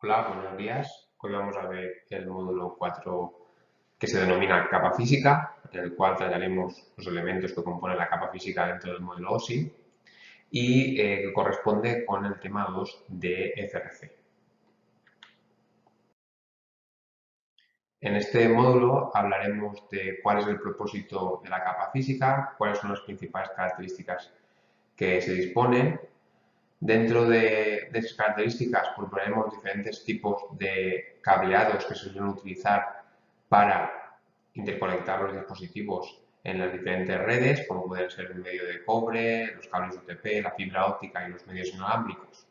Hola, buenos días. Hoy vamos a ver el módulo 4 que se denomina capa física, en el cual trataremos los elementos que componen la capa física dentro del modelo OSI y que corresponde con el tema 2 de FRC. En este módulo hablaremos de cuál es el propósito de la capa física, cuáles son las principales características que se disponen. Dentro de esas características proponeremos diferentes tipos de cableados que se suelen utilizar para interconectar los dispositivos en las diferentes redes, como pueden ser el medio de cobre, los cables UTP, la fibra óptica y los medios inalámbricos.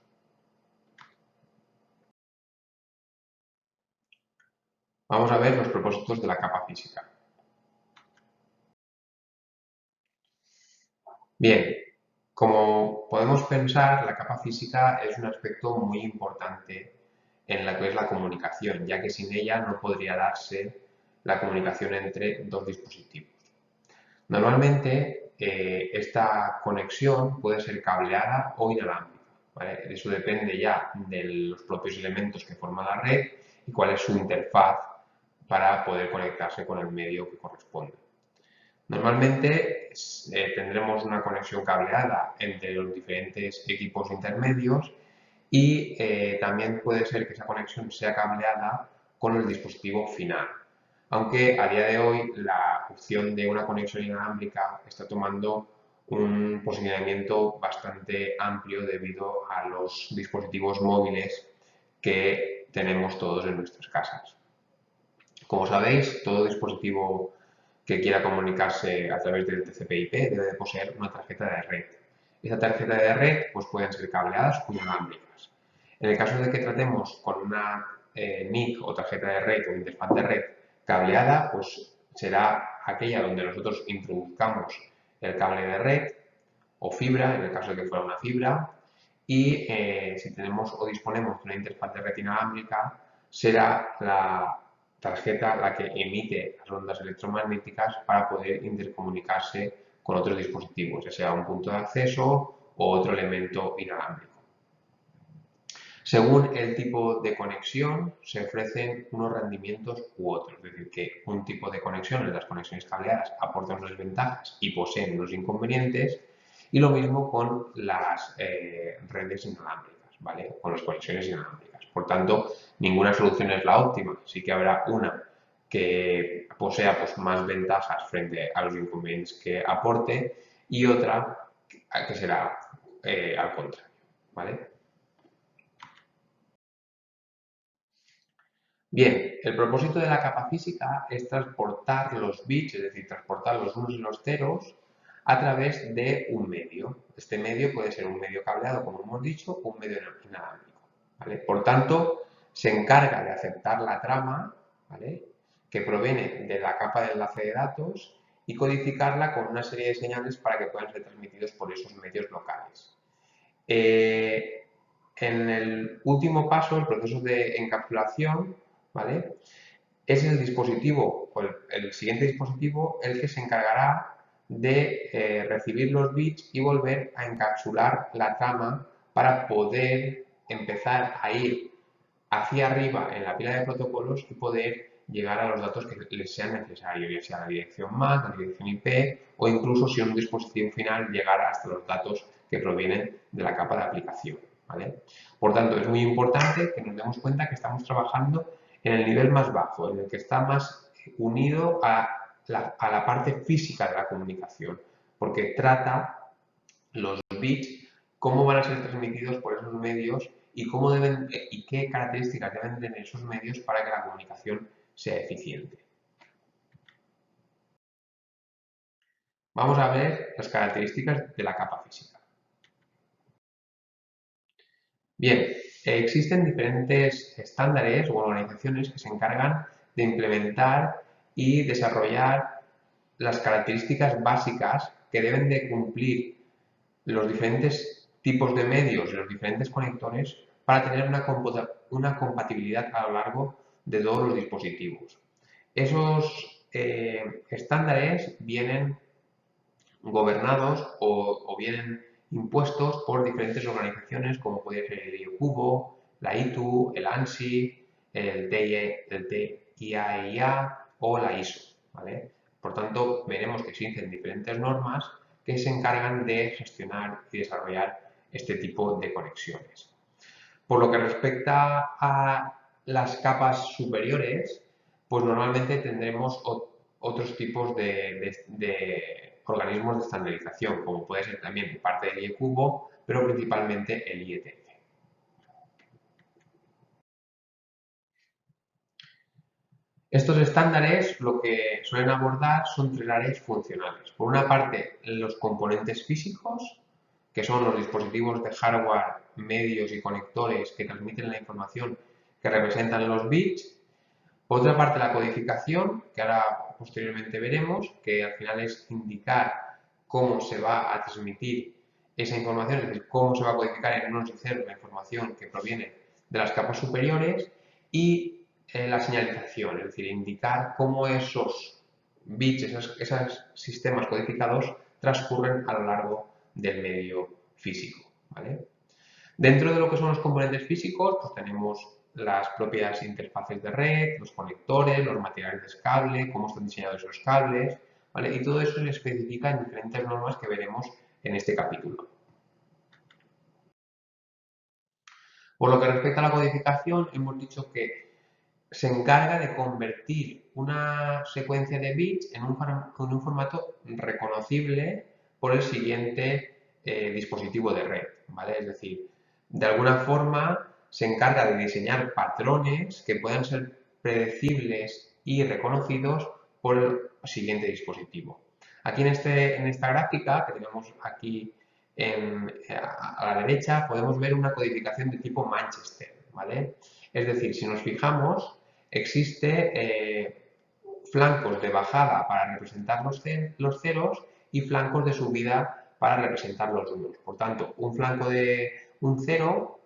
Vamos a ver los propósitos de la capa física. Bien, como podemos pensar, la capa física es un aspecto muy importante en la que es la comunicación, ya que sin ella no podría darse la comunicación entre dos dispositivos. Normalmente, esta conexión puede ser cableada o inalámbrica, ¿vale? Eso depende ya de los propios elementos que forman la red y cuál es su interfaz para poder conectarse con el medio que corresponde. Normalmente tendremos una conexión cableada entre los diferentes equipos intermedios y también puede ser que esa conexión sea cableada con el dispositivo final. Aunque a día de hoy la opción de una conexión inalámbrica está tomando un posicionamiento bastante amplio debido a los dispositivos móviles que tenemos todos en nuestras casas. Como sabéis, todo dispositivo que quiera comunicarse a través del TCP/IP debe de poseer una tarjeta de red. Esa tarjeta de red pues, pueden ser cableadas o inalámbricas. En el caso de que tratemos con una NIC o tarjeta de red o interfaz de red cableada, pues será aquella donde nosotros introduzcamos el cable de red o fibra, en el caso de que fuera una fibra, y si tenemos o disponemos de una interfaz de red inalámbrica, será la tarjeta la que emite las ondas electromagnéticas para poder intercomunicarse con otros dispositivos, ya sea un punto de acceso o otro elemento inalámbrico. Según el tipo de conexión, se ofrecen unos rendimientos u otros, es decir, que un tipo de conexión, las conexiones cableadas, aportan unas ventajas y poseen unos inconvenientes, y lo mismo con las redes inalámbricas, ¿vale? Con las conexiones inalámbricas. Por tanto, ninguna solución es la óptima, sí que habrá una que posea pues, más ventajas frente a los inconvenientes que aporte y otra que será al contrario, ¿vale? Bien, el propósito de la capa física es transportar los bits, es decir, transportar los unos y los ceros a través de un medio. Este medio puede ser un medio cableado, como hemos dicho, o un medio inalámbrico, ¿vale? Por tanto, se encarga de aceptar la trama, ¿vale?, que proviene de la capa de enlace de datos y codificarla con una serie de señales para que puedan ser transmitidos por esos medios locales. En el último paso, el proceso de encapsulación, ¿vale?, es el dispositivo o el siguiente dispositivo el que se encargará de recibir los bits y volver a encapsular la trama para poder empezar a ir hacia arriba en la pila de protocolos y poder llegar a los datos que les sean necesarios, ya sea la dirección MAC, la dirección IP o incluso si en un dispositivo final llegar hasta los datos que provienen de la capa de aplicación, ¿vale? Por tanto, es muy importante que nos demos cuenta que estamos trabajando en el nivel más bajo, en el que está más unido a la parte física de la comunicación, porque trata los bits, cómo van a ser transmitidos por esos medios y, cómo deben, y qué características deben tener esos medios para que la comunicación sea eficiente. Vamos a ver las características de la capa física. Bien, existen diferentes estándares o organizaciones que se encargan de implementar y desarrollar las características básicas que deben de cumplir los diferentes tipos de medios y los diferentes conectores para tener una compatibilidad a lo largo de todos los dispositivos. Esos estándares vienen gobernados o vienen impuestos por diferentes organizaciones como puede ser el IOCUBO, la ITU, el ANSI, el TIAEIA o la ISO, ¿vale? Por tanto, veremos que existen diferentes normas que se encargan de gestionar y desarrollar este tipo de conexiones. Por lo que respecta a las capas superiores, pues normalmente tendremos otros tipos de organismos de estandarización, como puede ser también parte del IECubo, pero principalmente el IETF. Estos estándares lo que suelen abordar son tres áreas funcionales. Por una parte, los componentes físicos, que son los dispositivos de hardware, medios y conectores que transmiten la información que representan los bits. Por otra parte, la codificación, que ahora posteriormente veremos, que al final es indicar cómo se va a transmitir esa información, es decir, cómo se va a codificar en unos y ceros la información que proviene de las capas superiores, y la señalización, es decir, indicar cómo esos bits, esos sistemas codificados transcurren a lo largo del medio físico, ¿vale? Dentro de lo que son los componentes físicos, pues tenemos las propias interfaces de red, los conectores, los materiales de cable, cómo están diseñados esos cables, ¿vale? Y todo eso se especifica en diferentes normas que veremos en este capítulo. Por lo que respecta a la codificación, hemos dicho que se encarga de convertir una secuencia de bits en un formato reconocible por el siguiente dispositivo de red, ¿vale? Es decir, de alguna forma se encarga de diseñar patrones que puedan ser predecibles y reconocidos por el siguiente dispositivo. Aquí en esta gráfica que tenemos aquí a la derecha podemos ver una codificación de tipo Manchester, ¿vale? Es decir, si nos fijamos, existe flancos de bajada para representar los ceros y flancos de subida para representar los unos. Por tanto, un flanco de un cero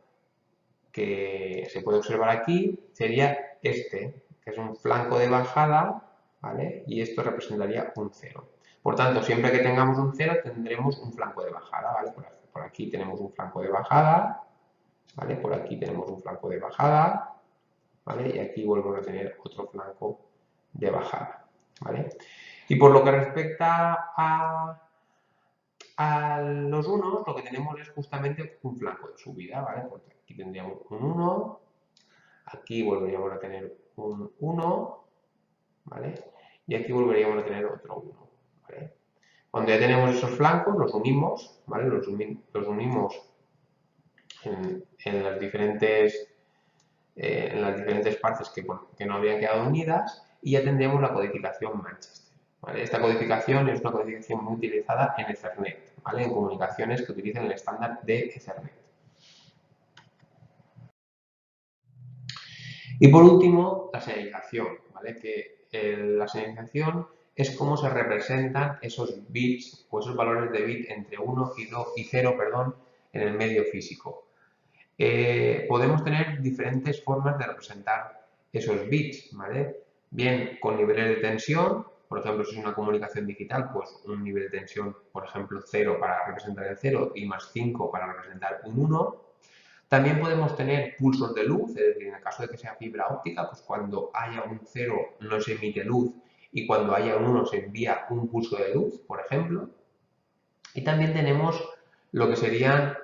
que se puede observar aquí sería este, que es un flanco de bajada, ¿vale? Y esto representaría un cero. Por tanto, siempre que tengamos un cero tendremos un flanco de bajada, ¿vale? Por aquí tenemos un flanco de bajada, ¿vale? Por aquí tenemos un flanco de bajada, ¿vale? Y aquí vuelvo a tener otro flanco de bajada, ¿vale? Y por lo que respecta a los unos, lo que tenemos es justamente un flanco de subida, ¿vale? Porque aquí tendríamos un 1, aquí volveríamos a tener un 1, ¿vale? Y aquí volveríamos a tener otro 1, ¿vale? Cuando ya tenemos esos flancos, los unimos, ¿vale? Los unimos en las diferentes partes que no habían quedado unidas y ya tendríamos la codificación Manchester, ¿vale? Esta codificación es una codificación muy utilizada en Ethernet, ¿vale? En comunicaciones que utilizan el estándar de Ethernet. Y por último, la señalización, ¿vale? Que la señalización es cómo se representan esos bits o esos valores de bit entre 1 y 0, perdón, en el medio físico. Podemos tener diferentes formas de representar esos bits, ¿vale? Bien con niveles de tensión, por ejemplo, si es una comunicación digital, pues un nivel de tensión, por ejemplo, 0 para representar el 0 y más 5 para representar un 1. También podemos tener pulsos de luz, es decir, en el caso de que sea fibra óptica, pues cuando haya un 0 no se emite luz y cuando haya un 1 se envía un pulso de luz, por ejemplo. Y también tenemos lo que serían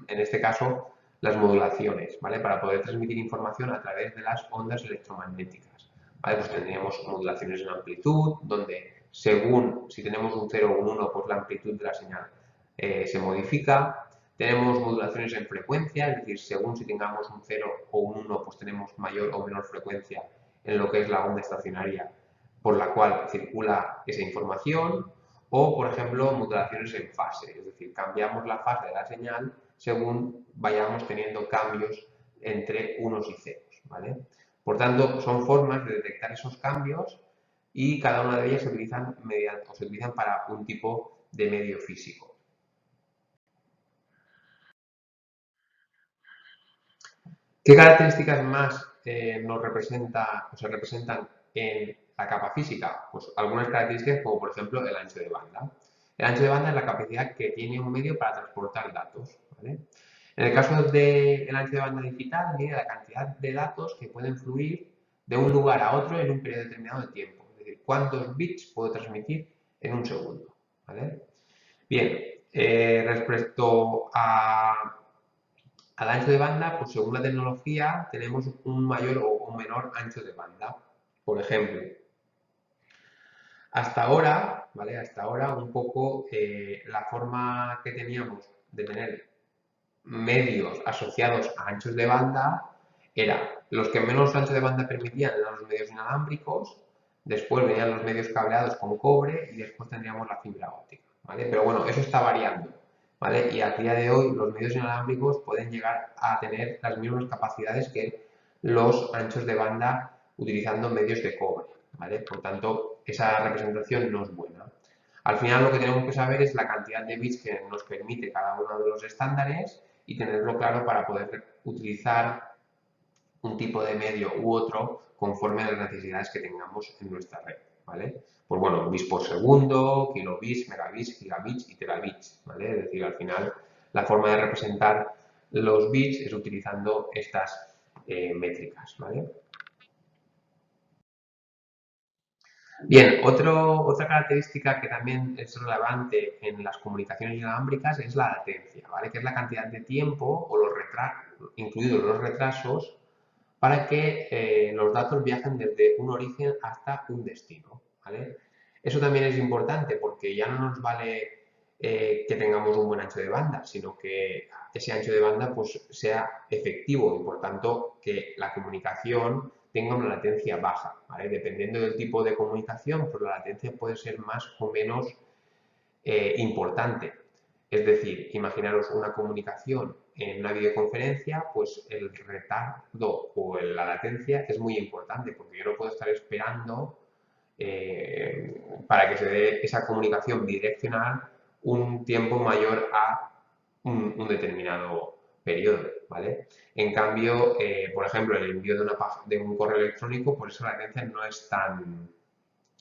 en este caso, las modulaciones, ¿vale? Para poder transmitir información a través de las ondas electromagnéticas, ¿vale? Pues tendríamos modulaciones en amplitud, donde según si tenemos un 0 o un 1, pues la amplitud de la señal se modifica. Tenemos modulaciones en frecuencia, es decir, según si tengamos un 0 o un 1, pues tenemos mayor o menor frecuencia en lo que es la onda estacionaria por la cual circula esa información. O, por ejemplo, modulaciones en fase, es decir, cambiamos la fase de la señal según vayamos teniendo cambios entre unos y ceros, ¿vale? Por tanto, son formas de detectar esos cambios y cada una de ellas se utilizan para un tipo de medio físico. ¿Qué características más nos representa o se representan en la capa física? Pues algunas características como por ejemplo el ancho de banda. El ancho de banda es la capacidad que tiene un medio para transportar datos, ¿vale? En el caso del ancho de banda digital, mide la cantidad de datos que pueden fluir de un lugar a otro en un periodo determinado de tiempo. Es decir, cuántos bits puedo transmitir en un segundo. ¿Vale? Bien, respecto al ancho de banda, pues según la tecnología tenemos un mayor o un menor ancho de banda. Por ejemplo, hasta ahora, ¿vale? Hasta ahora un poco la forma que teníamos de tener medios asociados a anchos de banda era los que menos ancho de banda permitían eran los medios inalámbricos, después venían los medios cableados con cobre y después tendríamos la fibra óptica, ¿vale? Pero bueno, eso está variando, ¿vale? Y a día de hoy los medios inalámbricos pueden llegar a tener las mismas capacidades que los anchos de banda utilizando medios de cobre, ¿vale? Por tanto, esa representación no es buena. Al final lo que tenemos que saber es la cantidad de bits que nos permite cada uno de los estándares y tenerlo claro para poder utilizar un tipo de medio u otro conforme a las necesidades que tengamos en nuestra red, ¿vale? Pues bueno, bits por segundo, kilobits, megabits, gigabits y terabits, ¿vale? Es decir, al final la forma de representar los bits es utilizando estas métricas, ¿vale? Bien, otra característica que también es relevante en las comunicaciones inalámbricas es la latencia, ¿vale? Que es la cantidad de tiempo o incluidos los retrasos para que los datos viajen desde un origen hasta un destino, ¿vale? Eso también es importante porque ya no nos vale que tengamos un buen ancho de banda, sino que ese ancho de banda pues, sea efectivo y por tanto que la comunicación tenga una latencia baja, ¿vale? Dependiendo del tipo de comunicación, pues la latencia puede ser más o menos importante. Es decir, imaginaros una comunicación en una videoconferencia, pues el retardo o la latencia es muy importante porque yo no puedo estar esperando para que se dé esa comunicación bidireccional un tiempo mayor a un determinado periodo, ¿vale? En cambio, por ejemplo, el envío de un correo electrónico, por eso la latencia no es tan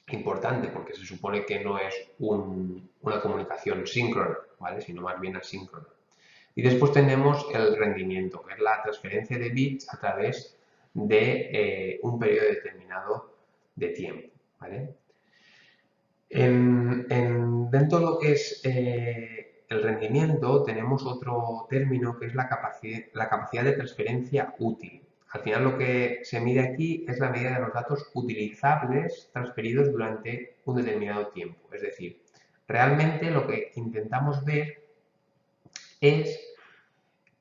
importante, porque se supone que no es una comunicación síncrona, ¿vale? Sino más bien asíncrona. Y después tenemos el rendimiento, que es la transferencia de bits a través de un periodo determinado de tiempo, ¿vale? Dentro de lo que es el rendimiento tenemos otro término que es la capacidad de transferencia útil. Al final lo que se mide aquí es la medida de los datos utilizables transferidos durante un determinado tiempo. Es decir, realmente lo que intentamos ver es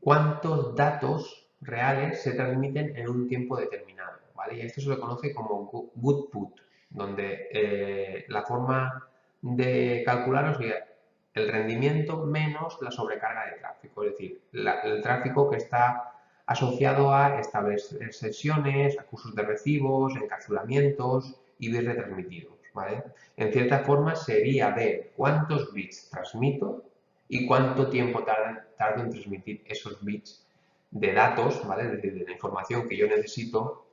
cuántos datos reales se transmiten en un tiempo determinado, ¿vale? Y esto se lo conoce como goodput, donde la forma de calcularlo sería el rendimiento menos la sobrecarga de tráfico, es decir, el tráfico que está asociado a establecer sesiones, acusos de recibos, encapsulamientos y bits retransmitidos, ¿vale? En cierta forma sería ver cuántos bits transmito y cuánto tiempo tardo en transmitir esos bits de datos, ¿vale? Es decir, de la información que yo necesito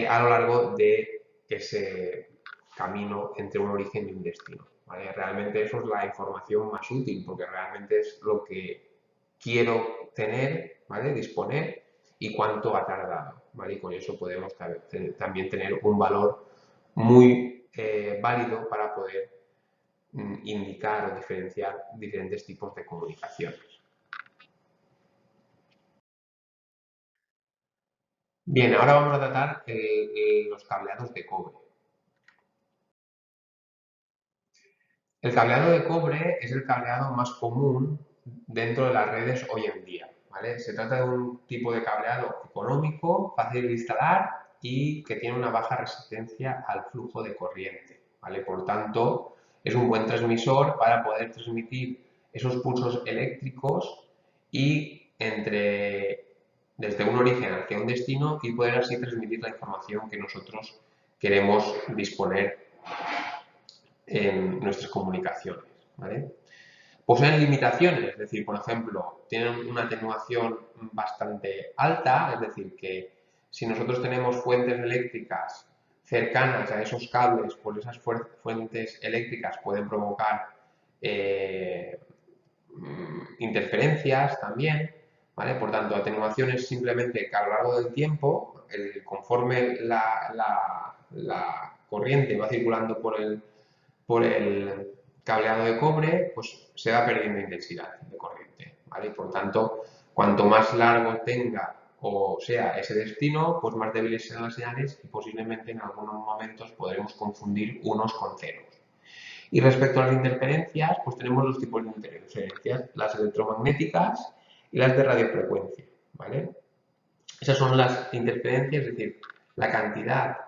a lo largo de ese camino entre un origen y un destino, ¿vale? Realmente eso es la información más útil porque realmente es lo que quiero tener, ¿vale? Disponer y cuánto ha tardado, ¿vale? Y con eso podemos también tener un valor muy válido para poder indicar o diferenciar diferentes tipos de comunicaciones. Bien, ahora vamos a tratar los cableados de cobre. El cableado de cobre es el cableado más común dentro de las redes hoy en día, ¿vale? Se trata de un tipo de cableado económico, fácil de instalar y que tiene una baja resistencia al flujo de corriente, ¿vale? Por tanto, es un buen transmisor para poder transmitir esos pulsos eléctricos y desde un origen hacia un destino y poder así transmitir la información que nosotros queremos disponer en nuestras comunicaciones, ¿vale? Poseen limitaciones, es decir, por ejemplo, tienen una atenuación bastante alta, es decir, que si nosotros tenemos fuentes eléctricas cercanas a esos cables, pues esas fuentes eléctricas pueden provocar interferencias también, ¿vale? Por tanto, atenuación es simplemente que a lo largo del tiempo, conforme la corriente va circulando por el cableado de cobre, pues se va perdiendo intensidad de corriente, ¿vale? Y por tanto, cuanto más largo tenga o sea ese destino, pues más débiles serán las señales y posiblemente en algunos momentos podremos confundir unos con ceros. Y respecto a las interferencias, pues tenemos dos tipos de interferencias, las electromagnéticas y las de radiofrecuencia, ¿vale? Esas son las interferencias, es decir, la cantidad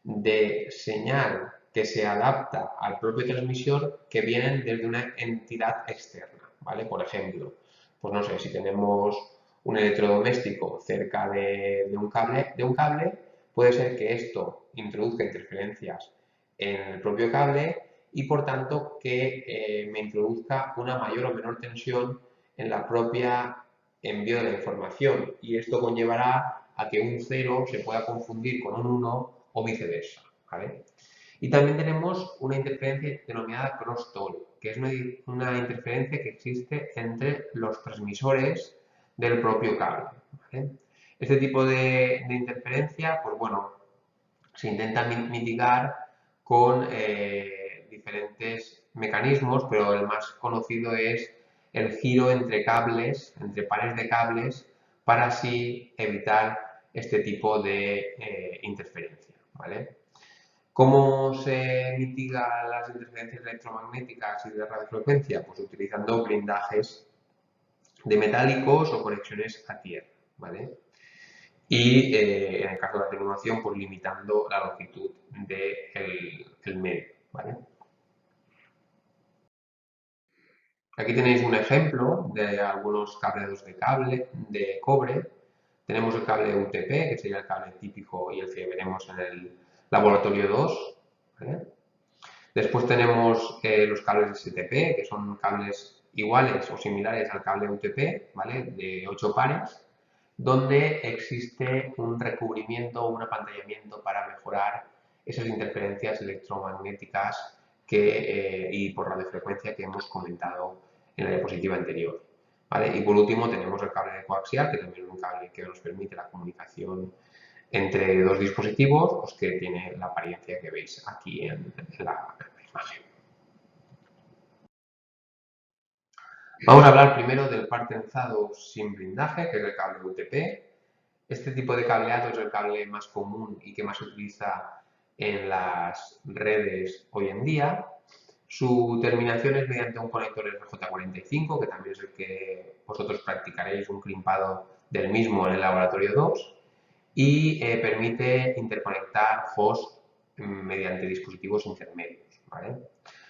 de señal que se adapta al propio transmisor que vienen desde una entidad externa, ¿vale? Por ejemplo, pues no sé, si tenemos un electrodoméstico cerca de un cable, puede ser que esto introduzca interferencias en el propio cable y por tanto que me introduzca una mayor o menor tensión en la propia envío de la información y esto conllevará a que un 0 se pueda confundir con un 1 o viceversa, ¿vale? Y también tenemos una interferencia denominada cross-talk, que es una interferencia que existe entre los transmisores del propio cable, ¿vale? Este tipo de interferencia, pues bueno, se intenta mitigar con diferentes mecanismos, pero el más conocido es el giro entre cables, entre pares de cables, para así evitar este tipo de interferencia, ¿vale? ¿Cómo se mitigan las interferencias electromagnéticas y de radiofrecuencia? Pues utilizando blindajes de metálicos o conexiones a tierra, ¿vale? Y en el caso de la atenuación, pues limitando la longitud del medio, ¿vale? Aquí tenéis un ejemplo de algunos cableados de cobre. Tenemos el cable UTP, que sería el cable típico y el que veremos en el laboratorio 2, ¿vale? Después tenemos los cables STP, que son cables iguales o similares al cable UTP, ¿vale? De 8 pares, donde existe un recubrimiento o un apantallamiento para mejorar esas interferencias electromagnéticas y por radiofrecuencia que hemos comentado en la diapositiva anterior, ¿vale? Y por último tenemos el cable coaxial, que también es un cable que nos permite la comunicación entre dos dispositivos, pues que tiene la apariencia que veis aquí en la imagen. Vamos a hablar primero del par trenzado sin blindaje, que es el cable UTP. Este tipo de cableado es el cable más común y que más se utiliza en las redes hoy en día. Su terminación es mediante un conector RJ45, que también es el que vosotros practicaréis un crimpado del mismo en el laboratorio 2, y permite interconectar hosts mediante dispositivos intermedios, ¿vale?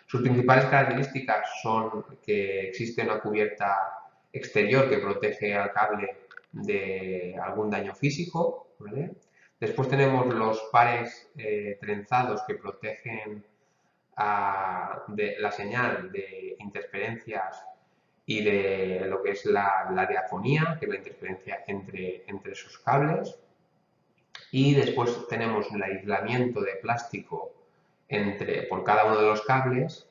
Sus principales características son que existe una cubierta exterior que protege al cable de algún daño físico, ¿vale? Después tenemos los pares trenzados que protegen de la señal de interferencias y de lo que es la diafonía, que es la interferencia entre esos cables. Y después tenemos el aislamiento de plástico por cada uno de los cables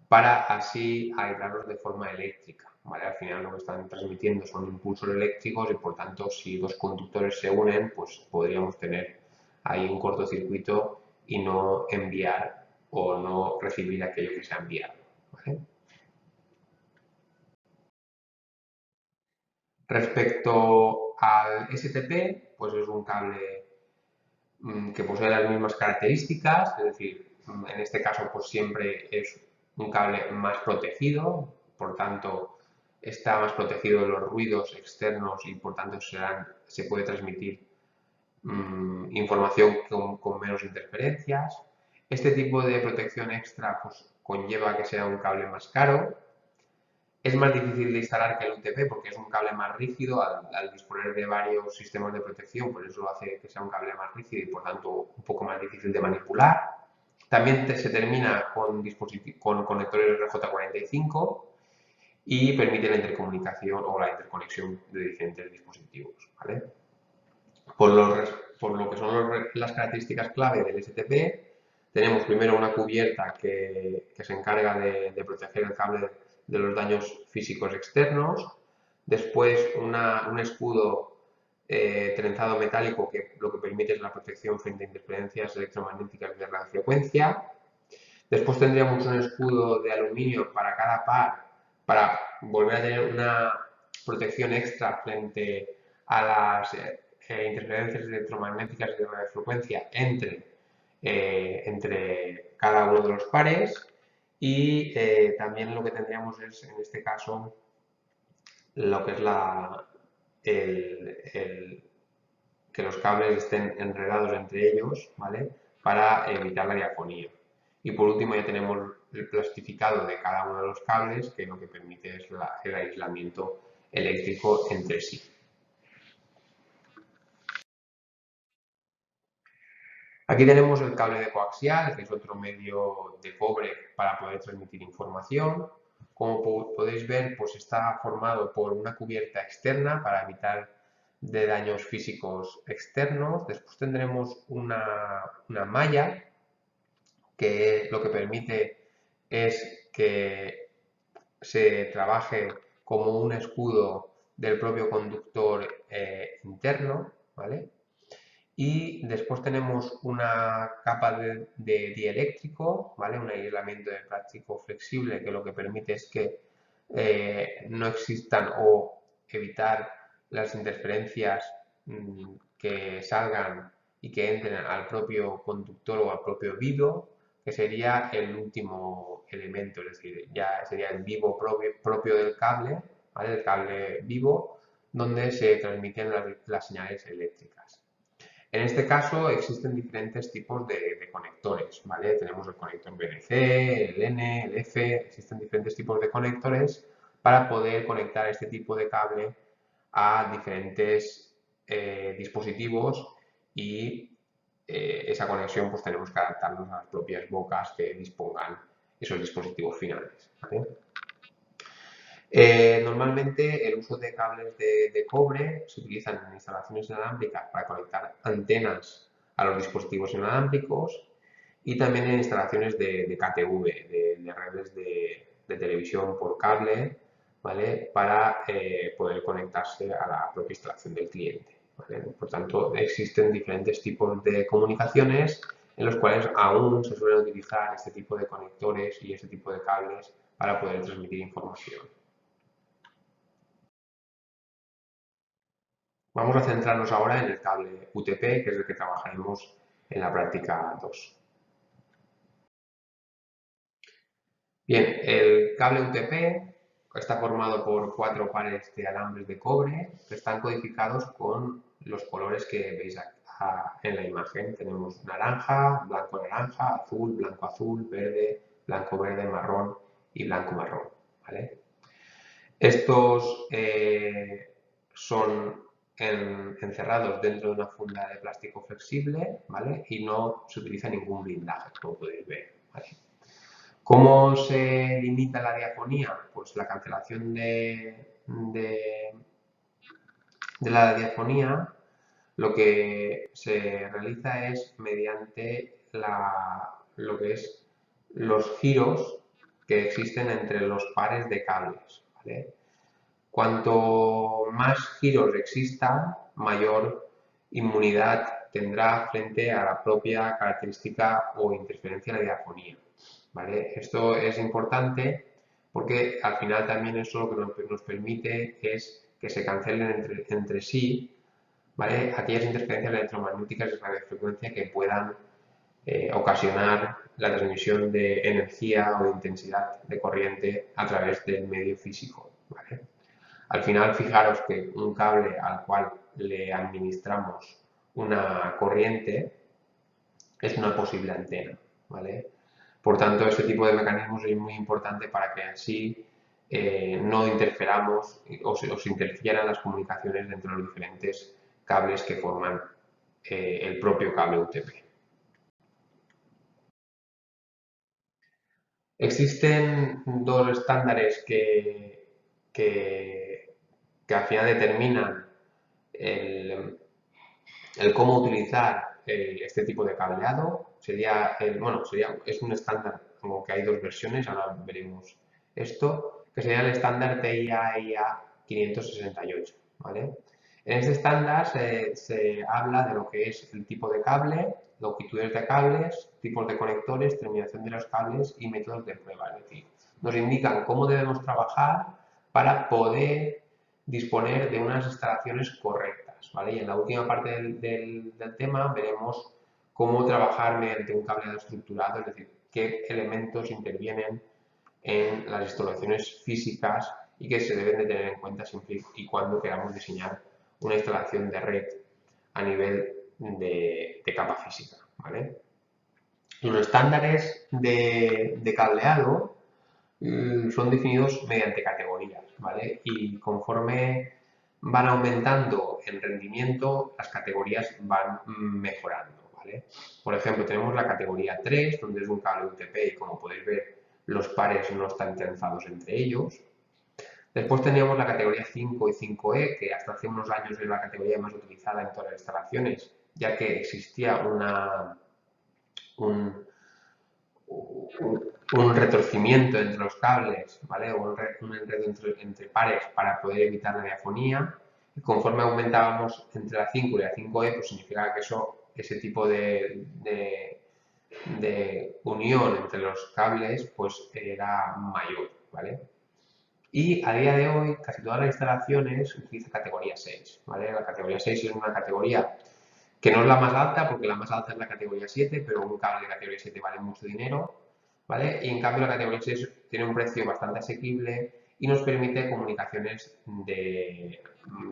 para así aislarlos de forma eléctrica, ¿vale? Al final lo que están transmitiendo son impulsos eléctricos y por tanto si dos conductores se unen, pues podríamos tener ahí un cortocircuito y no enviar o no recibir aquello que se ha enviado, ¿vale? Respecto al STP, pues es un cable que posee las mismas características, es decir, en este caso pues siempre es un cable más protegido, por tanto está más protegido de los ruidos externos y por tanto se puede transmitir información con menos interferencias. Este tipo de protección extra pues, conlleva que sea un cable más caro. Es más difícil de instalar que el UTP porque es un cable más rígido al disponer de varios sistemas de protección, por eso lo hace que sea un cable más rígido y por tanto un poco más difícil de manipular. También se termina con conectores RJ45 y permite la intercomunicación o la interconexión de diferentes dispositivos, ¿vale? Por, por lo que son las características clave del STP, tenemos primero una cubierta que se encarga de proteger el cable de los daños físicos externos. Después un escudo trenzado metálico que lo que permite es la protección frente a interferencias electromagnéticas de radiofrecuencia. Después tendríamos un escudo de aluminio para cada par para volver a tener una protección extra frente a las interferencias electromagnéticas de radiofrecuencia entre cada uno de los pares. Y también lo que tendríamos es, en este caso, lo que es que los cables estén enredados entre ellos, ¿vale? Para evitar la diafonía. Y por último ya tenemos el plastificado de cada uno de los cables, que lo que permite es el aislamiento eléctrico entre sí. Aquí tenemos el cable de coaxial, que es otro medio de cobre para poder transmitir información. Como podéis ver, pues está formado por una cubierta externa para evitar de daños físicos externos. Después tendremos una malla que lo que permite es que se trabaje como un escudo del propio conductor interno, ¿vale? Y después tenemos una capa de dieléctrico, ¿vale? Un aislamiento de plástico flexible que lo que permite es que no existan o evitar las interferencias que salgan y que entren al propio conductor o al propio vivo, que sería el último elemento, es decir, ya sería el vivo propio del cable, ¿vale? El cable vivo, donde se transmiten las señales eléctricas. En este caso existen diferentes tipos de conectores, ¿vale? Tenemos el conector BNC, el N, el F, existen diferentes tipos de conectores para poder conectar este tipo de cable a diferentes dispositivos y esa conexión pues tenemos que adaptarnos a las propias bocas que dispongan esos dispositivos finales, ¿vale? Normalmente el uso de cables de cobre se utilizan en instalaciones inalámbricas para conectar antenas a los dispositivos inalámbricos y también en instalaciones de KTV, de redes de televisión por cable, ¿vale? Para poder conectarse a la propia instalación del cliente, ¿vale? Por tanto, existen diferentes tipos de comunicaciones en los cuales aún se suelen utilizar este tipo de conectores y este tipo de cables para poder transmitir información. Vamos a centrarnos ahora en el cable UTP, que es el que trabajaremos en la práctica 2. Bien, el cable UTP está formado por 4 pares de alambres de cobre que están codificados con los colores que veis en la imagen. Tenemos naranja, blanco-naranja, azul, blanco-azul, verde, blanco-verde, marrón y blanco-marrón, ¿vale? Estos son encerrados dentro de una funda de plástico flexible, ¿vale? Y no se utiliza ningún blindaje, como podéis ver, ¿vale? ¿Cómo se limita la diafonía? Pues la cancelación de la diafonía lo que se realiza es mediante lo que es los giros que existen entre los pares de cables, ¿vale? Cuanto más giros existan, mayor inmunidad tendrá frente a la propia característica o interferencia de la diafonía, ¿vale? Esto es importante porque al final también eso lo que nos permite es que se cancelen entre sí, ¿vale? Aquellas interferencias electromagnéticas de radiofrecuencia que puedan ocasionar la transmisión de energía o de intensidad de corriente a través del medio físico, ¿vale? Al final, fijaros que un cable al cual le administramos una corriente es una posible antena, ¿vale? Por tanto, este tipo de mecanismos es muy importante para que así no interferamos o se interfieran las comunicaciones entre los diferentes cables que forman el propio cable UTP. Existen dos estándares que al final determinan el, cómo utilizar este tipo de cableado. Es un estándar, como que hay dos versiones, ahora veremos esto, que sería el estándar TIA-IA 568, ¿vale? En este estándar se habla de lo que es el tipo de cable, longitudes de cables, tipos de conectores, terminación de los cables y métodos de prueba. Es decir, nos indican cómo debemos trabajar para poder disponer de unas instalaciones correctas, ¿vale? Y en la última parte del tema veremos cómo trabajar mediante un cableado estructurado, es decir, qué elementos intervienen en las instalaciones físicas y que se deben de tener en cuenta siempre y cuando queramos diseñar una instalación de red a nivel de capa física, ¿vale? Los estándares de cableado son definidos mediante categorías, ¿vale? Y conforme van aumentando en rendimiento, las categorías van mejorando, ¿vale? Por ejemplo, tenemos la categoría 3, donde es un cable UTP y como podéis ver, los pares no están trenzados entre ellos. Después teníamos la categoría 5 y 5E, que hasta hace unos años era la categoría más utilizada en todas las instalaciones, ya que existía un, un retorcimiento entre los cables, ¿vale? O un enredo entre pares para poder evitar la diafonía. Y conforme aumentábamos entre la 5 y la 5E, pues significaba que ese tipo de unión entre los cables pues era mayor, ¿vale? Y a día de hoy casi todas las instalaciones utilizan categoría 6, ¿vale? La categoría 6 es una categoría que no es la más alta, porque la más alta es la categoría 7, pero un cable de categoría 7 vale mucho dinero, ¿vale? Y en cambio la categoría 6 tiene un precio bastante asequible y nos permite comunicaciones de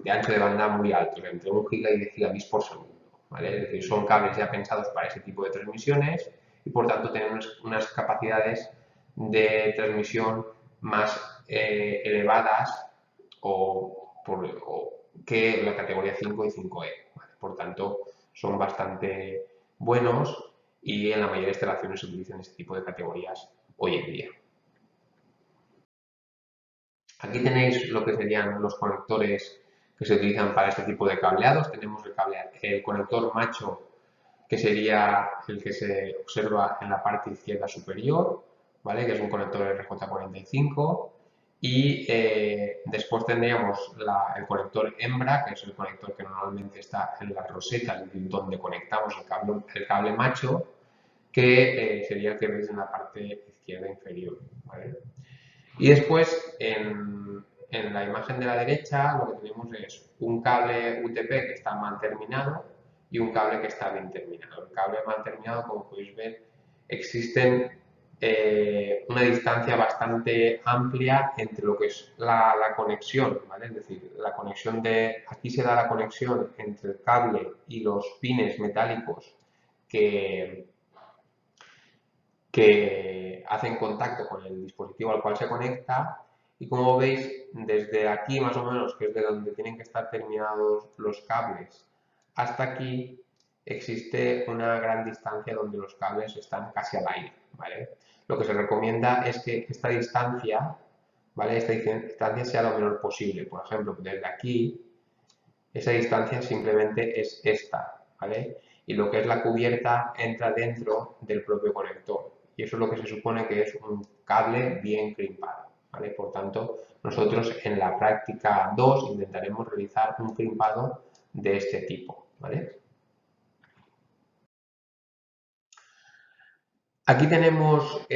ancho de banda muy alto, entre 1 giga y 10 gigabits por segundo, ¿vale? Es decir, son cables ya pensados para ese tipo de transmisiones y por tanto tienen unas capacidades de transmisión más elevadas que la categoría 5 y 5E, ¿vale? Por tanto, son bastante buenos y en la mayoría de instalaciones se utilizan este tipo de categorías hoy en día. Aquí tenéis lo que serían los conectores que se utilizan para este tipo de cableados. Tenemos el conector macho, que sería el que se observa en la parte izquierda superior, ¿vale? Que es un conector RJ45. Y después tendríamos el conector hembra, que es el conector que normalmente está en las rosetas, donde conectamos el cable macho, que sería el que veis en la parte izquierda inferior, ¿vale? Y después, en la imagen de la derecha, lo que tenemos es un cable UTP que está mal terminado y un cable que está bien terminado. El cable mal terminado, como podéis ver, existen una distancia bastante amplia entre lo que es la conexión, ¿vale? Es decir, aquí se da la conexión entre el cable y los pines metálicos que, que hacen contacto con el dispositivo al cual se conecta y como veis desde aquí más o menos, que es de donde tienen que estar terminados los cables, hasta aquí existe una gran distancia donde los cables están casi al aire, ¿vale? Lo que se recomienda es que esta distancia, ¿vale? Esta distancia sea lo menor posible. Por ejemplo, desde aquí, esa distancia simplemente es esta, ¿vale? Y lo que es la cubierta entra dentro del propio conector. Y eso es lo que se supone que es un cable bien crimpado, ¿vale? Por tanto, nosotros en la práctica 2 intentaremos realizar un crimpado de este tipo, ¿vale? Aquí tenemos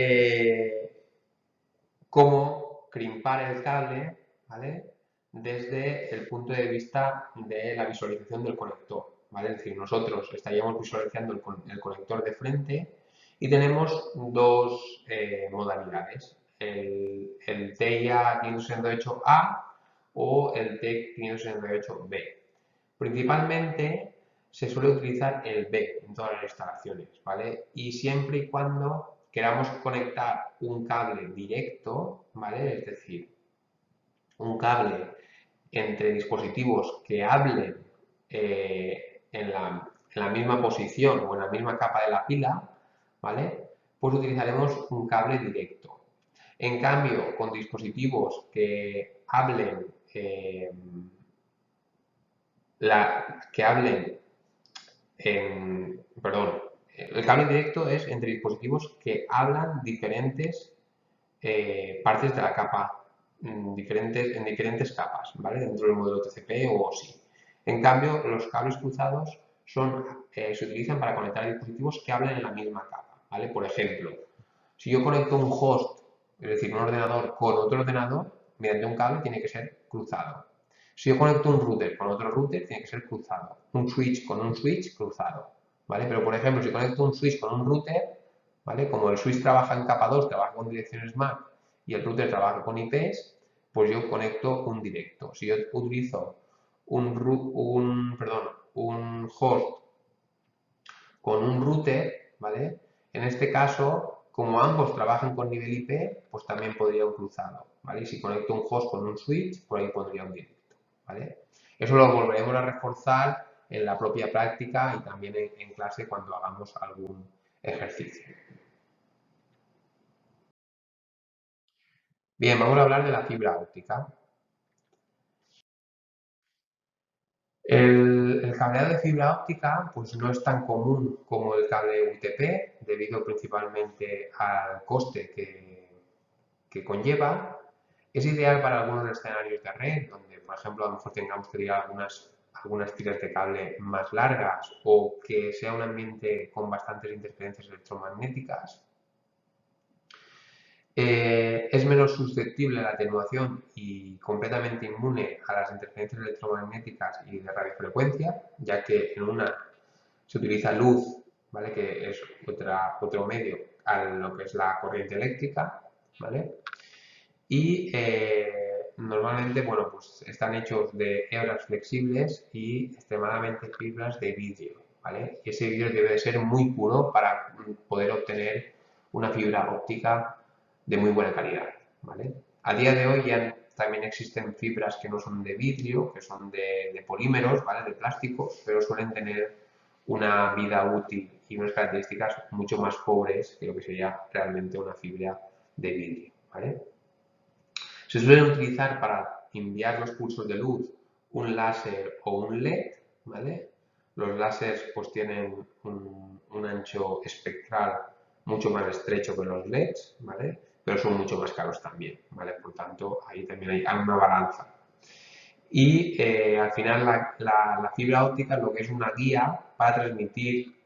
cómo crimpar el cable, ¿vale? Desde el punto de vista de la visualización del conector, ¿vale? Es decir, nosotros estaríamos visualizando el conector de frente y tenemos dos modalidades, el TIA 568A o el TEC 568B. Principalmente se suele utilizar el B en todas las instalaciones, ¿vale? Y siempre y cuando queramos conectar un cable directo, ¿vale? Es decir, un cable entre dispositivos que hablen en la misma posición o en la misma capa de la pila, ¿vale? Pues utilizaremos un cable directo. En cambio, con dispositivos que hablen, perdón, el cable directo es entre dispositivos que hablan diferentes partes de la capa en diferentes capas, ¿vale? Dentro del modelo TCP o OSI. En cambio, los cables cruzados se utilizan para conectar dispositivos que hablen en la misma capa, ¿vale? Por ejemplo, si yo conecto un host, es decir, un ordenador con otro ordenador, mediante un cable tiene que ser cruzado. Si yo conecto un router con otro router, tiene que ser cruzado. Un switch con un switch, cruzado, ¿vale? Pero, por ejemplo, si conecto un switch con un router, ¿vale? Como el switch trabaja en capa 2, trabaja con direcciones MAC y el router trabaja con IPs, pues yo conecto un directo. Si yo utilizo un host con un router, ¿vale? En este caso, como ambos trabajan con nivel IP, pues también podría un cruzado, ¿vale? Y si conecto un host con un switch, por ahí pondría un directo, ¿vale? Eso lo volveremos a reforzar en la propia práctica y también en clase cuando hagamos algún ejercicio. Bien, vamos a hablar de la fibra óptica. El cableado de fibra óptica pues no es tan común como el cable UTP, debido principalmente al coste que conlleva. Es ideal para algunos escenarios de red, donde por ejemplo a lo mejor tengamos que tirar algunas tiras de cable más largas o que sea un ambiente con bastantes interferencias electromagnéticas. Es menos susceptible a la atenuación y completamente inmune a las interferencias electromagnéticas y de radiofrecuencia, ya que en una se utiliza luz, ¿vale? Que es otro medio a lo que es la corriente eléctrica, ¿vale? Y normalmente, bueno, pues están hechos de hebras flexibles y extremadamente fibras de vidrio, ¿vale? Y ese vidrio debe de ser muy puro para poder obtener una fibra óptica de muy buena calidad, ¿vale? A día de hoy ya también existen fibras que no son de vidrio, que son de polímeros, ¿vale? De plástico, pero suelen tener una vida útil y unas características mucho más pobres que lo que sería realmente una fibra de vidrio, ¿vale? Se suelen utilizar para enviar los pulsos de luz un láser o un LED, ¿vale? Los láseres pues tienen un ancho espectral mucho más estrecho que los LEDs, ¿vale? Pero son mucho más caros también, ¿vale? Por tanto, ahí también hay una balanza. Y al final la fibra óptica lo que es una guía para transmitir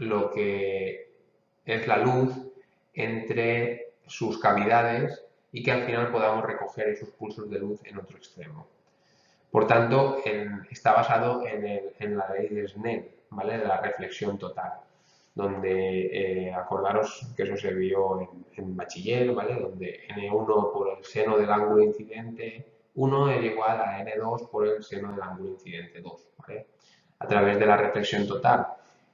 lo que es la luz entre sus cavidades y que al final podamos recoger esos pulsos de luz en otro extremo. Por tanto, está basado en la ley de Snell, ¿vale? De la reflexión total, donde acordaros que eso se vio en bachiller, ¿vale? Donde N1 por el seno del ángulo incidente 1 es igual a N2 por el seno del ángulo incidente 2, ¿vale? A través de la reflexión total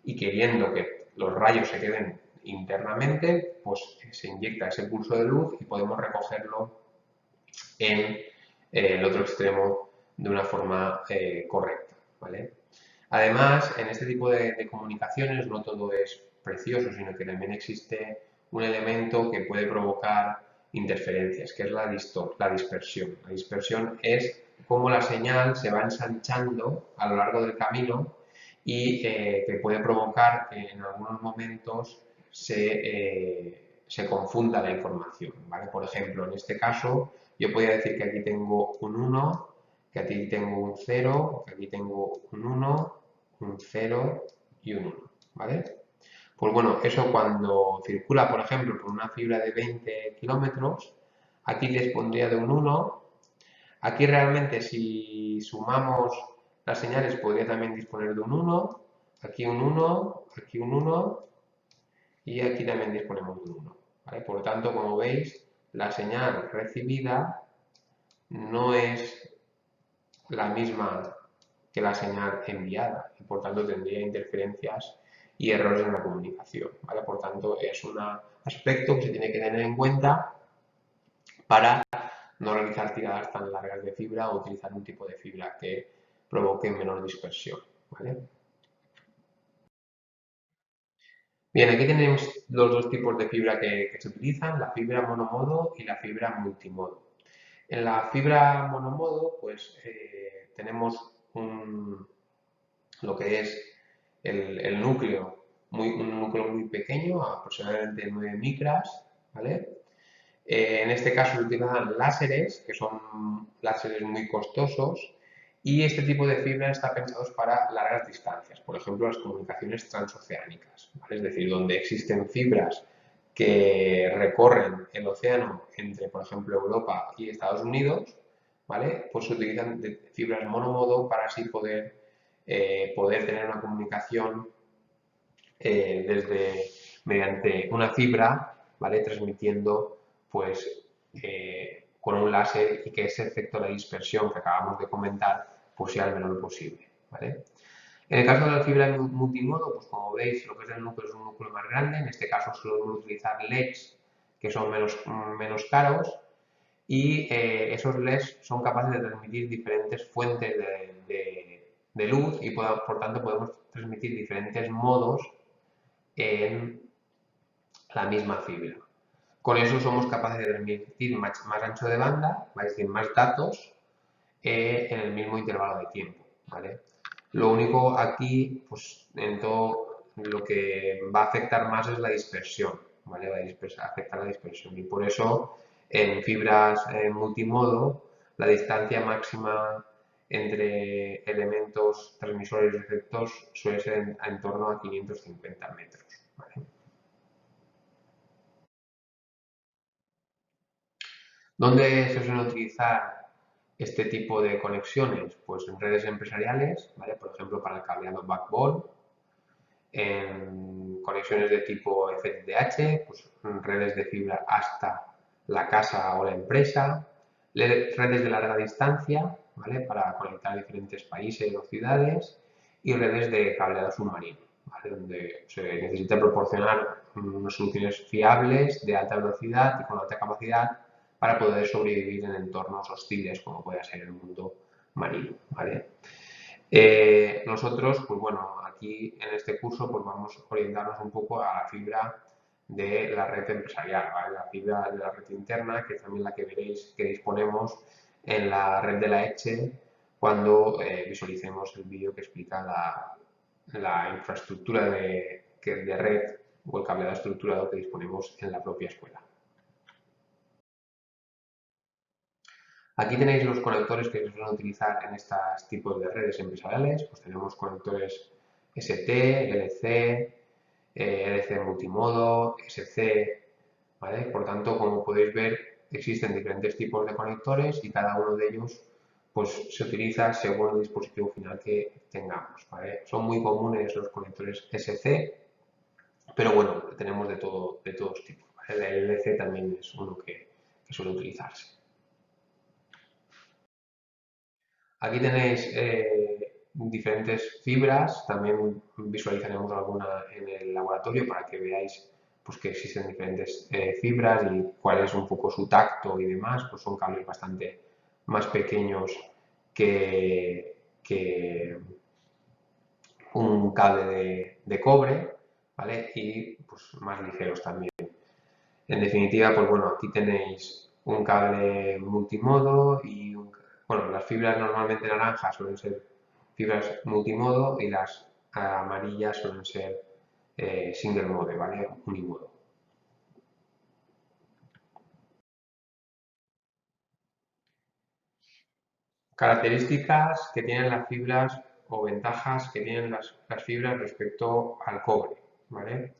y queriendo que los rayos se queden internamente, pues se inyecta ese pulso de luz y podemos recogerlo en el otro extremo de una forma correcta, ¿vale? Además, en este tipo de comunicaciones no todo es precioso, sino que también existe un elemento que puede provocar interferencias, que es la dispersión. La dispersión es cómo la señal se va ensanchando a lo largo del camino y que puede provocar que en algunos momentos se confunda la información, ¿vale? Por ejemplo, en este caso, yo podría decir que aquí tengo un 1, que aquí tengo un 0, que aquí tengo un 1, un 0 y un 1, ¿vale? Pues bueno, eso cuando circula, por ejemplo, por una fibra de 20 kilómetros, aquí dispondría de un 1. Aquí realmente si sumamos las señales podría también disponer de un 1, aquí un 1, aquí un 1 y aquí también disponemos de un 1, ¿vale? Por lo tanto, como veis, la señal recibida no es la misma que la señal enviada y por tanto tendría interferencias y errores en la comunicación, ¿vale? Por tanto, es un aspecto que se tiene que tener en cuenta para no realizar tiradas tan largas de fibra o utilizar un tipo de fibra que provoque menor dispersión, ¿vale? Bien, aquí tenemos los dos tipos de fibra que se utilizan, la fibra monomodo y la fibra multimodo. En la fibra monomodo, pues tenemos lo que es el núcleo, un núcleo muy pequeño, aproximadamente 9 micras, ¿vale? En este caso se utilizan láseres, que son láseres muy costosos, y este tipo de fibras está pensados para largas distancias, por ejemplo, las comunicaciones transoceánicas, ¿vale? Es decir, donde existen fibras que recorren el océano entre, por ejemplo, Europa y Estados Unidos, ¿vale? Pues se utilizan fibras monomodo para así poder tener una comunicación mediante una fibra, ¿vale? Transmitiendo pues con un láser y que ese efecto de dispersión que acabamos de comentar pues sea el menor posible, ¿vale? En el caso de la fibra multimodo, pues como veis, lo que es el núcleo es un núcleo más grande. En este caso solemos utilizar LEDs que son menos caros y esos LEDs son capaces de transmitir diferentes fuentes de luz y por tanto podemos transmitir diferentes modos en la misma fibra. Con eso somos capaces de transmitir más ancho de banda, es decir, más datos en el mismo intervalo de tiempo, ¿vale? Lo único aquí, pues en todo lo que va a afectar más es la dispersión, ¿vale? Va a afectar la dispersión y por eso en fibras multimodo la distancia máxima entre elementos transmisores y receptores suele ser en torno a 550 metros, ¿vale? ¿Dónde se suelen utilizar este tipo de conexiones? Pues en redes empresariales, ¿vale? Por ejemplo, para el cableado backbone, en conexiones de tipo FTTH, pues en redes de fibra hasta la casa o la empresa, redes de larga distancia, ¿vale? Para conectar diferentes países o ciudades y redes de cableado submarino, ¿vale? Donde se necesita proporcionar unas soluciones fiables, de alta velocidad y con alta capacidad para poder sobrevivir en entornos hostiles como puede ser el mundo marino, ¿vale? Nosotros, pues bueno, aquí en este curso pues vamos a orientarnos un poco a la fibra de la red empresarial, ¿vale? La fibra de la red interna, que es también la que veréis que disponemos en la red de la ECHE cuando visualicemos el vídeo que explica la infraestructura de red o el cableado estructurado que disponemos en la propia escuela. Aquí tenéis los conectores que se suelen utilizar en estos tipos de redes empresariales. Pues tenemos conectores ST, LC, LC multimodo, SC, ¿vale? Por tanto, como podéis ver, existen diferentes tipos de conectores y cada uno de ellos pues, se utiliza según el dispositivo final que tengamos, ¿vale? Son muy comunes los conectores SC, pero bueno, tenemos de todos tipos, ¿vale? El LC también es uno que suele utilizarse. Aquí tenéis diferentes fibras, también visualizaremos alguna en el laboratorio para que veáis pues, que existen diferentes fibras y cuál es un poco su tacto y demás, pues son cables bastante más pequeños que un cable de cobre, ¿vale? Y pues más ligeros también. En definitiva, pues bueno, aquí tenéis un cable multimodo y bueno, las fibras normalmente naranjas suelen ser fibras multimodo y las amarillas suelen ser single mode, ¿vale? Unimodo. Características que tienen las fibras o ventajas que tienen las fibras respecto al cobre, ¿vale?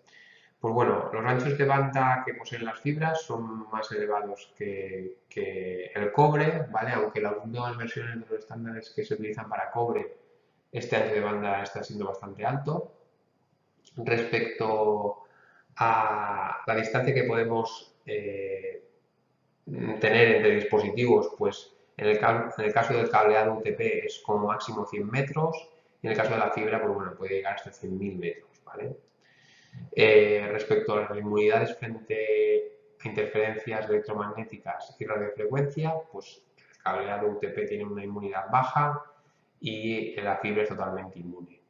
Pues bueno, los anchos de banda que poseen las fibras son más elevados que el cobre, ¿vale? Aunque las últimas versiones de los estándares que se utilizan para cobre, este ancho de banda está siendo bastante alto. Respecto a la distancia que podemos tener entre dispositivos, pues en el caso del cableado UTP es como máximo 100 metros y en el caso de la fibra, pues bueno, puede llegar hasta 100.000 metros, ¿vale? Respecto a las inmunidades frente a interferencias electromagnéticas y radiofrecuencia, pues el cableado UTP tiene una inmunidad baja y la fibra es totalmente inmune.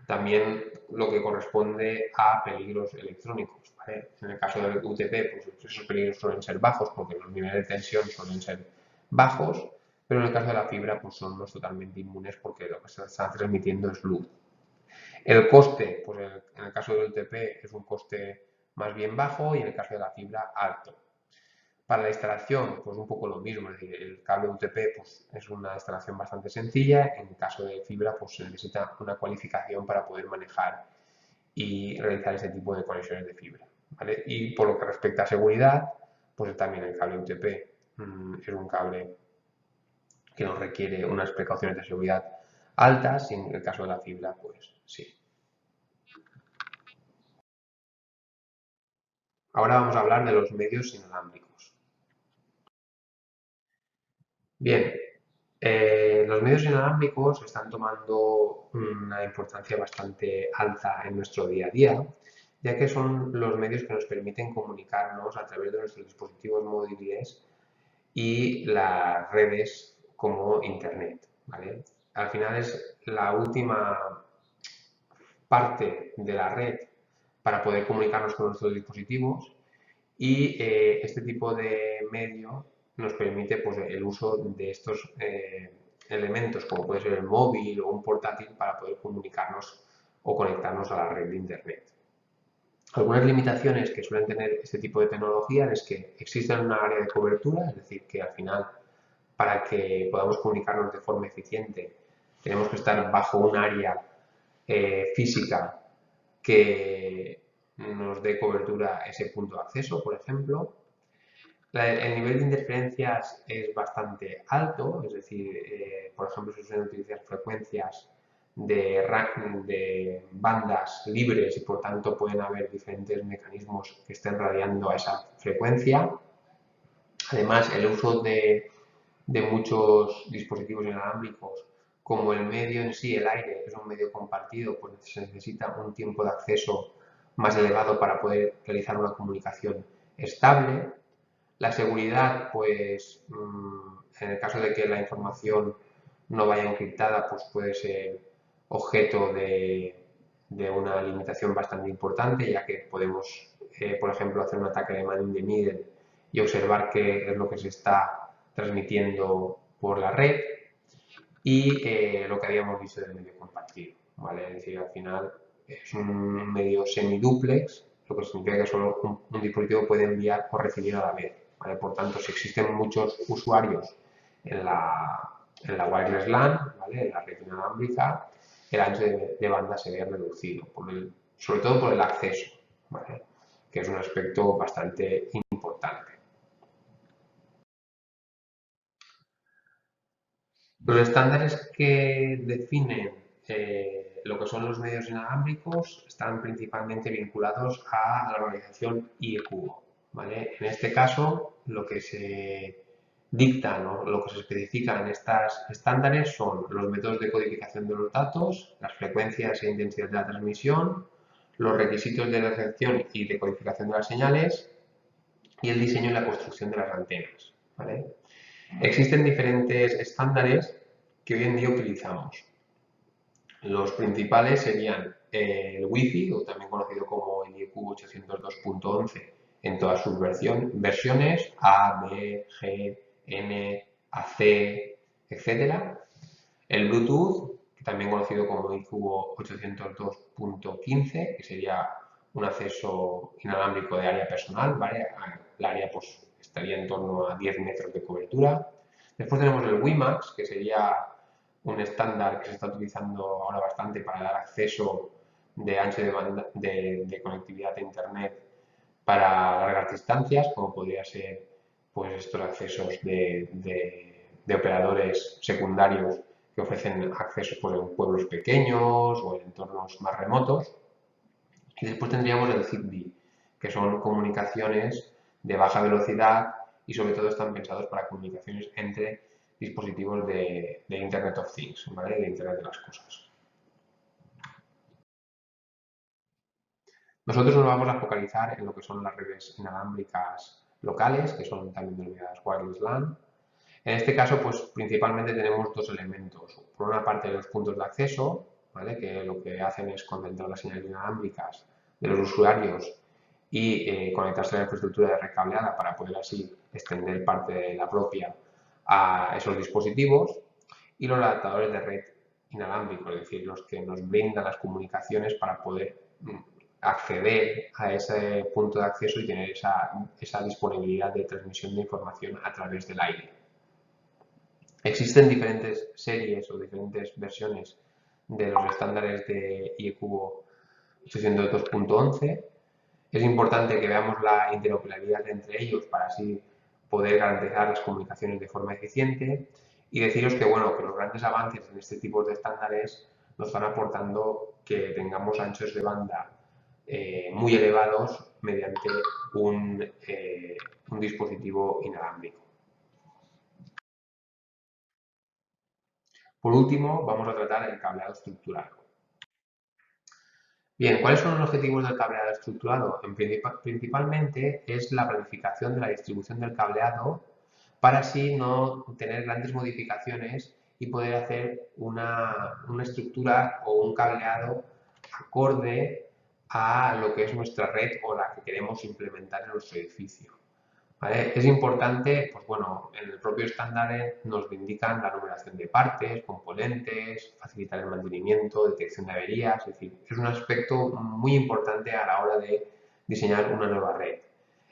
También lo que corresponde a peligros electrónicos, ¿vale? En el caso del UTP, pues esos peligros suelen ser bajos porque los niveles de tensión suelen ser bajos, pero en el caso de la fibra, pues son los totalmente inmunes porque lo que se está transmitiendo es luz. El coste, pues en el caso del UTP es un coste más bien bajo y en el caso de la fibra alto. Para la instalación, pues un poco lo mismo, es decir, el cable UTP pues, es una instalación bastante sencilla, en caso de fibra pues se necesita una cualificación para poder manejar y realizar este tipo de conexiones de fibra, ¿vale? Y por lo que respecta a seguridad, pues también el cable UTP es un cable que no requiere unas precauciones de seguridad altas y en el caso de la fibra, pues sí. Ahora vamos a hablar de los medios inalámbricos. Bien, los medios inalámbricos están tomando una importancia bastante alta en nuestro día a día, ya que son los medios que nos permiten comunicarnos a través de nuestros dispositivos móviles y las redes como Internet, ¿vale? Al final es la última parte de la red para poder comunicarnos con nuestros dispositivos y este tipo de medio nos permite pues, el uso de estos elementos como puede ser el móvil o un portátil para poder comunicarnos o conectarnos a la red de Internet. Algunas limitaciones que suelen tener este tipo de tecnologías es que existe una área de cobertura, es decir, que al final para que podamos comunicarnos de forma eficiente tenemos que estar bajo un área física que nos dé cobertura a ese punto de acceso, por ejemplo. El nivel de interferencias es bastante alto, es decir, por ejemplo, se suelen utilizar frecuencias de bandas libres y por tanto pueden haber diferentes mecanismos que estén radiando a esa frecuencia. Además, el uso de muchos dispositivos inalámbricos, como el medio en sí, el aire, que es un medio compartido, pues se necesita un tiempo de acceso más elevado para poder realizar una comunicación estable. La seguridad, pues en el caso de que la información no vaya encriptada, pues puede ser objeto de una limitación bastante importante, ya que podemos, por ejemplo, hacer un ataque de man in the middle y observar qué es lo que se está transmitiendo por la red y lo que habíamos visto del medio compartido, ¿vale? Es decir, al final es un medio semiduplex, lo que significa que solo un dispositivo puede enviar o recibir a la vez, ¿vale? Por tanto, si existen muchos usuarios en la wireless LAN, ¿vale? En la red inalámbrica, el ancho de banda se ve reducido, sobre todo por el acceso, ¿vale? Que es un aspecto bastante importante. Los estándares que definen lo que son los medios inalámbricos están principalmente vinculados a la organización IEQO, ¿vale? En este caso, lo que se dicta, ¿no? Lo que se especifica en estos estándares son los métodos de codificación de los datos, las frecuencias e intensidad de la transmisión, los requisitos de recepción y de codificación de las señales y el diseño y la construcción de las antenas, ¿vale? Existen diferentes estándares que hoy en día utilizamos. Los principales serían el Wi-Fi, o también conocido como el IEQ 802.11 en todas sus versiones, A, B, G, N, AC, etc. El Bluetooth, también conocido como IEQ 802.15, que sería un acceso inalámbrico de área personal, ¿vale? El área pues, estaría en torno a 10 metros de cobertura. Después tenemos el WiMAX, que sería un estándar que se está utilizando ahora bastante para dar acceso de ancho de banda de conectividad a Internet para largas distancias, como podría ser pues, estos accesos de operadores secundarios que ofrecen acceso pues, en pueblos pequeños o en entornos más remotos. Y después tendríamos el Zigbee, que son comunicaciones de baja velocidad y sobre todo están pensados para comunicaciones entre dispositivos de Internet of Things, ¿vale? De Internet de las cosas. Nosotros nos vamos a focalizar en lo que son las redes inalámbricas locales, que son también denominadas wireless LAN. En este caso, pues principalmente tenemos dos elementos. Por una parte, los puntos de acceso, ¿vale? Que lo que hacen es concentrar las señales inalámbricas de los usuarios y conectarse a la infraestructura de red cableada para poder así extender parte de la propia a esos dispositivos. Y los adaptadores de red inalámbrico, es decir, los que nos brindan las comunicaciones para poder acceder a ese punto de acceso y tener esa disponibilidad de transmisión de información a través del aire. Existen diferentes series o diferentes versiones de los estándares de IEEE 802.11. Es importante que veamos la interoperabilidad entre ellos para así poder garantizar las comunicaciones de forma eficiente y deciros que, bueno, que los grandes avances en este tipo de estándares nos están aportando que tengamos anchos de banda muy elevados mediante un dispositivo inalámbrico. Por último, vamos a tratar el cableado estructurado. Bien, ¿cuáles son los objetivos del cableado estructurado? Principalmente es la planificación de la distribución del cableado para así no tener grandes modificaciones y poder hacer una estructura o un cableado acorde a lo que es nuestra red o la que queremos implementar en nuestro edificio. ¿Vale? Es importante, pues bueno, en el propio estándar nos indican la numeración de partes, componentes, facilitar el mantenimiento, detección de averías, es decir, es un aspecto muy importante a la hora de diseñar una nueva red.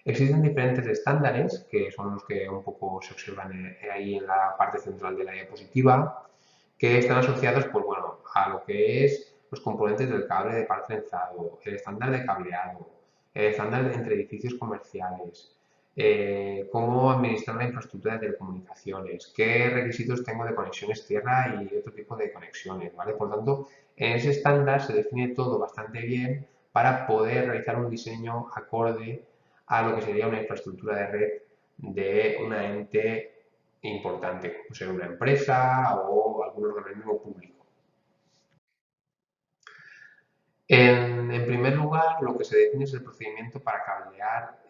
Existen diferentes estándares, que son los que un poco se observan ahí en la parte central de la diapositiva, que están asociados, pues bueno, a lo que es los componentes del cable de par trenzado, el estándar de cableado, el estándar entre edificios comerciales, cómo administrar la infraestructura de telecomunicaciones, qué requisitos tengo de conexiones tierra y otro tipo de conexiones, ¿vale? Por tanto, en ese estándar se define todo bastante bien para poder realizar un diseño acorde a lo que sería una infraestructura de red de una ente importante, como ser una empresa o algún organismo público. En primer lugar, lo que se define es el procedimiento para cablear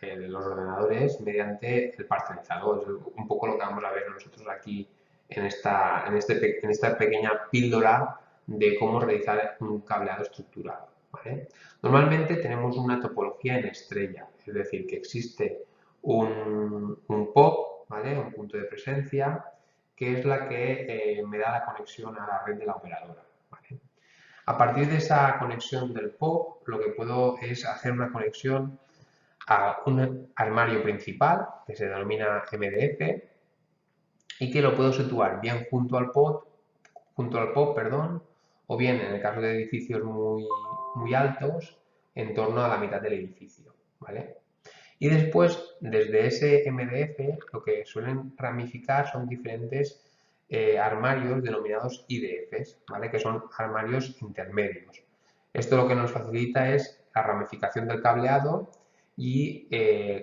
los ordenadores mediante el par trenzado. Es un poco lo que vamos a ver nosotros aquí en esta pequeña píldora de cómo realizar un cableado estructurado, ¿vale? Normalmente tenemos una topología en estrella, es decir, que existe un POP, ¿vale? Un punto de presencia, que es la que me da la conexión a la red de la operadora, ¿vale? A partir de esa conexión del POP, lo que puedo es hacer una conexión a un armario principal, que se denomina MDF, y que lo puedo situar bien junto al POP, perdón, o bien, en el caso de edificios muy altos, en torno a la mitad del edificio, ¿vale? Y después, desde ese MDF, lo que suelen ramificar son diferentes armarios denominados IDFs, ¿vale? Que son armarios intermedios. Esto lo que nos facilita es la ramificación del cableado y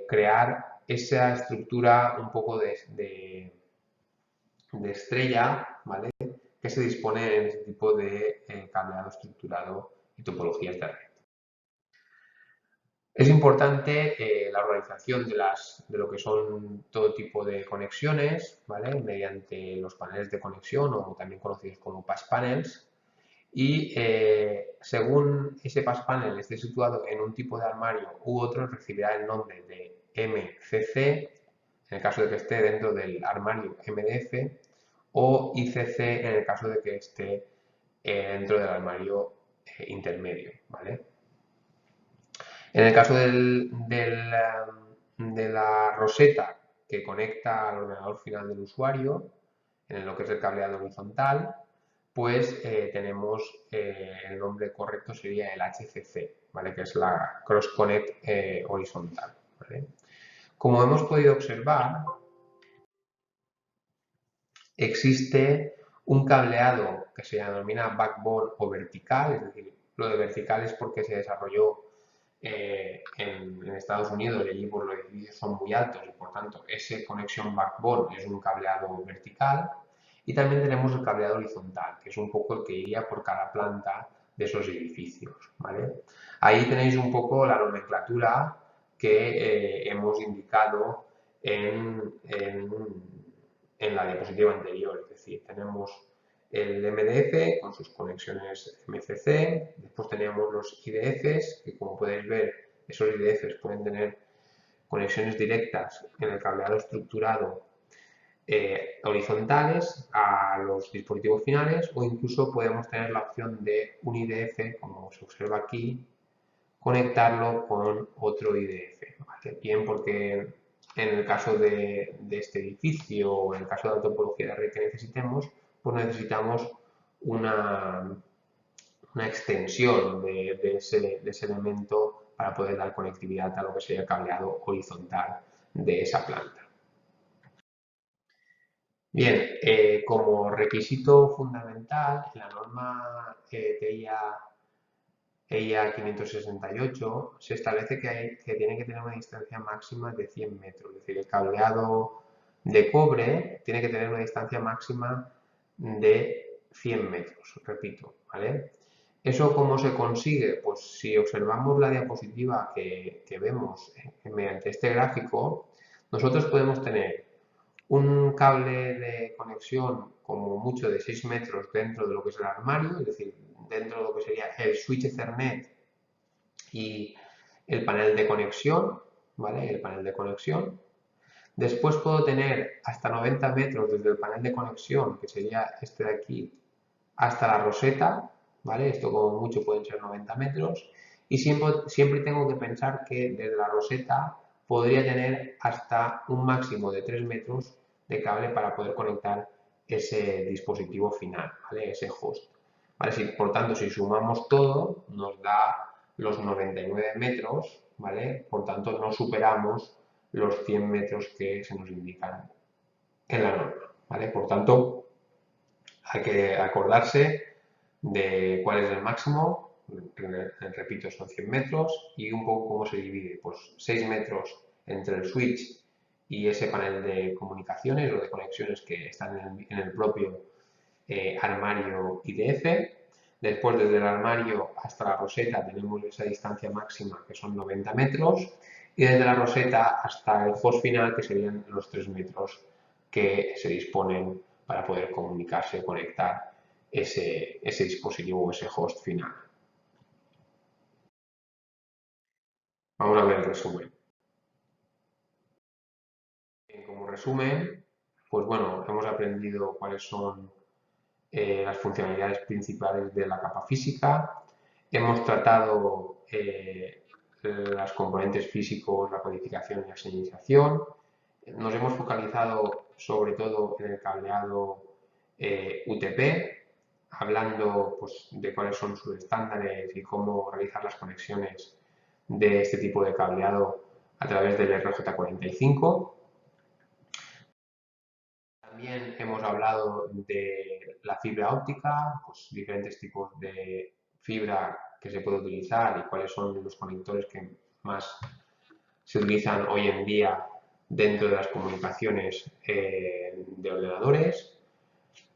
crear esa estructura un poco de estrella, ¿vale? Que se dispone en este tipo de cableado estructurado y topologías de red. Es importante la organización de lo que son todo tipo de conexiones, ¿vale? Mediante los paneles de conexión o también conocidos como pass panels. Y según ese pass panel esté situado en un tipo de armario u otro, recibirá el nombre de MCC, en el caso de que esté dentro del armario MDF, o ICC en el caso de que esté dentro del armario intermedio, ¿vale? En el caso de la roseta que conecta al ordenador final del usuario, en lo que es el cableado horizontal, pues tenemos el nombre correcto sería el HCC, ¿vale? Que es la Cross Connect horizontal, ¿vale? Como hemos podido observar, existe un cableado que se denomina backbone o vertical, es decir, lo de vertical es porque se desarrolló en Estados Unidos y allí pues, los edificios son muy altos y por tanto esa conexión backbone es un cableado vertical y también tenemos el cableado horizontal, que es un poco el que iría por cada planta de esos edificios, ¿vale? Ahí tenéis un poco la nomenclatura que hemos indicado en la diapositiva anterior, es decir, tenemos el MDF con sus conexiones MCC, después tenemos los IDFs, que como podéis ver, esos IDFs pueden tener conexiones directas en el cableado estructurado horizontales a los dispositivos finales, o incluso podemos tener la opción de un IDF, como se observa aquí, conectarlo con otro IDF, ¿vale? Bien porque en el caso de este edificio o en el caso de la topología de red que necesitemos, pues necesitamos una, una extensión de ese elemento para poder dar conectividad a lo que sería el cableado horizontal de esa planta. Bien, como requisito fundamental, la norma EIA 568 se establece que tiene que tener una distancia máxima de 100 metros, es decir, el cableado de cobre tiene que tener una distancia máxima de 100 metros, repito, ¿vale? ¿Eso cómo se consigue? Pues si observamos la diapositiva que vemos mediante este gráfico, nosotros podemos tener un cable de conexión como mucho de 6 metros dentro de lo que es el armario, es decir, dentro de lo que sería el switch Ethernet y el panel de conexión, ¿vale? El panel de conexión. Después puedo tener hasta 90 metros desde el panel de conexión, que sería este de aquí, hasta la roseta, ¿vale? Esto como mucho pueden ser 90 metros. Y siempre tengo que pensar que desde la roseta podría tener hasta un máximo de 3 metros de cable para poder conectar ese dispositivo final, ¿vale? Ese host. ¿Vale? Por tanto, si sumamos todo, nos da los 99 metros, ¿vale? Por tanto, no superamos los 100 metros que se nos indican en la norma, ¿vale? Por tanto, hay que acordarse de cuál es el máximo, repito, son 100 metros, y un poco cómo se divide, pues 6 metros entre el switch y ese panel de comunicaciones o de conexiones que están en el propio armario IDF. Después, desde el armario hasta la roseta tenemos esa distancia máxima que son 90 metros, y desde la roseta hasta el host final, que serían los 3 metros que se disponen para poder comunicarse o conectar ese dispositivo o ese host final. Vamos a ver el resumen. Como resumen, pues bueno, hemos aprendido cuáles son las funcionalidades principales de la capa física, hemos tratado las componentes físicos, la codificación y la señalización, nos hemos focalizado sobre todo en el cableado UTP, hablando pues, de cuáles son sus estándares y cómo realizar las conexiones de este tipo de cableado a través del RJ45. También hemos hablado de la fibra óptica, pues diferentes tipos de fibra que se puede utilizar y cuáles son los conectores que más se utilizan hoy en día dentro de las comunicaciones de ordenadores.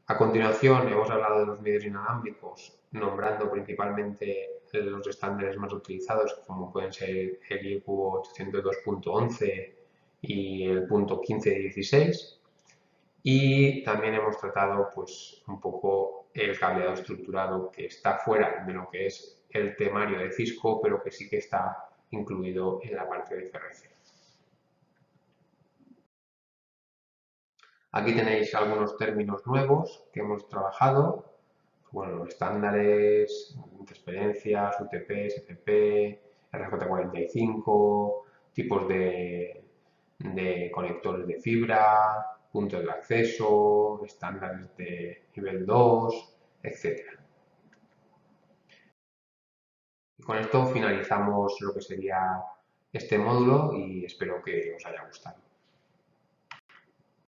A continuación hemos hablado de los medios inalámbricos, nombrando principalmente los estándares más utilizados, como pueden ser el IEEE 802.11 y el punto 1516. Y también hemos tratado pues, un poco el cableado estructurado, que está fuera de lo que es el temario de Cisco, pero que sí que está incluido en la parte de FRC. Aquí tenéis algunos términos nuevos que hemos trabajado. Bueno, estándares, transferencias, UTP, SCP, RJ45, tipos de conectores de fibra, puntos de acceso, estándares de nivel 2, etc. Y con esto finalizamos lo que sería este módulo y espero que os haya gustado.